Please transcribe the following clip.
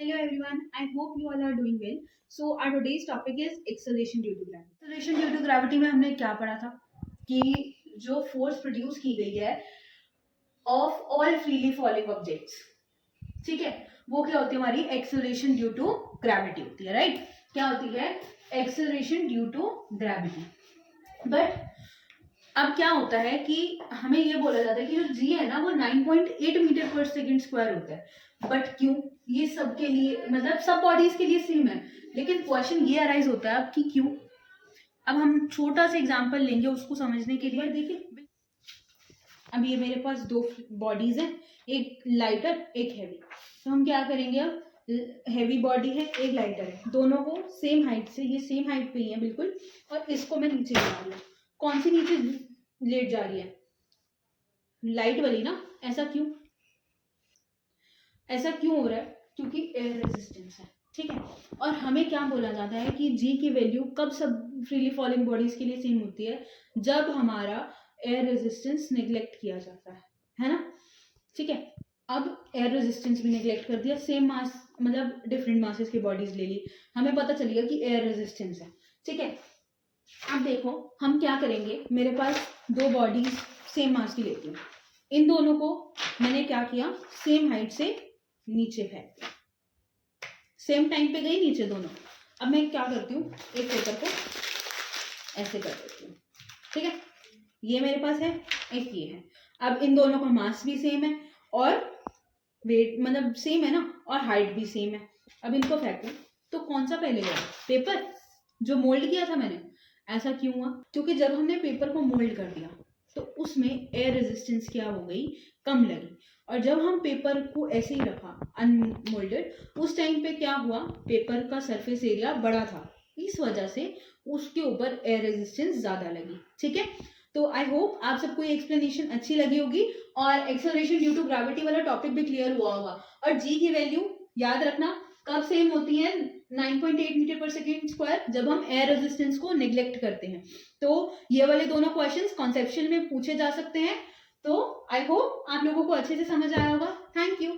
Hello everyone, I hope you all are doing well. So our today's topic is acceleration due to gravity. Acceleration due to gravity में हमने क्या पढ़ा था कि जो force produce की गई है of all freely falling objects, ठीक है, वो क्या होती है हमारी एक्सेलरेशन ड्यू टू ग्रेविटी होती है, राइट? क्या होती है? Acceleration due to gravity. But अब क्या होता है कि हमें ये बोला जाता है कि जो जी है ना वो 9.8 मीटर पर सेकंड स्क्वायर होता है। बट क्यों? ये सबके लिए, मतलब सब बॉडीज के लिए सेम है, लेकिन क्वेश्चन ये अराइज होता है अब कि क्यों। अब हम छोटा सा एग्जांपल लेंगे उसको समझने के लिए। देखिए, अब ये मेरे पास दो बॉडीज हैं, एक लाइटर एक हैवी। तो हम क्या करेंगे, अब हैवी बॉडी है एक लाइटर है, दोनों को सेम हाइट से, ये सेम हाइट पे ही है बिल्कुल, और इसको मैं नीचे गिरा रही हूँ। कौन सी नीचे लेट जा रही है? लाइट वाली ना। ऐसा क्यों? ऐसा क्यों हो रहा है? क्योंकि एयर रेजिस्टेंस है, ठीक है। और हमें क्या बोला जाता है कि जी की वैल्यू कब सब फ्रीली फॉलिंग बॉडीज के लिए सेम होती है? जब हमारा एयर रेजिस्टेंस नेग्लेक्ट किया जाता है ना, ठीक है। अब एयर रेजिस्टेंस भी नेग्लेक्ट कर दिया, सेम मास, मतलब डिफरेंट मासेस की बॉडीज ले ली, हमें पता चल गया कि एयर रेजिस्टेंस है, ठीक है। अब देखो हम क्या करेंगे, मेरे पास दो बॉडीज सेम मास की लेती हूँ, इन दोनों को मैंने क्या किया, सेम हाइट से नीचे फेंक दिया, सेम टाइम पे गई नीचे दोनों। अब मैं क्या करती हूँ, एक पेपर को ऐसे कर देती हूँ, ठीक है। ये मेरे पास है, एक ये है। अब इन दोनों का मास भी सेम है और वेट, मतलब सेम है ना, और हाइट भी सेम है। अब इनको फेंकूं तो कौन सा पहले गया? पेपर, जो मोल्ड किया था मैंने। ऐसा क्यों हुआ? क्योंकि जब हमने पेपर को मोल्ड कर दिया तो उसमें एयर रेजिस्टेंस क्या हो गई, कम लगी। और जब हम पेपर को ऐसे ही रखा अनमोल्डेड, उस टाइम पे क्या हुआ, पेपर का सरफेस एरिया बड़ा था, इस वजह से उसके ऊपर एयर रेजिस्टेंस ज्यादा लगी, ठीक है। तो आई होप आप सबको ये एक्सप्लेनेशन अच्छी लगी होगी और एक्सेलरेशन ड्यू टू ग्रेविटी वाला टॉपिक भी क्लियर हुआ होगा। और जी की वैल्यू याद रखना कब सेम होती है, 9.8 मीटर पर सेकेंड स्क्वायर, जब हम एयर रेजिस्टेंस को नेग्लेक्ट करते हैं। तो ये वाले दोनों क्वेश्चंस कॉन्सेप्चुअल में पूछे जा सकते हैं। तो आई होप आप लोगों को अच्छे से समझ आया होगा। Thank you.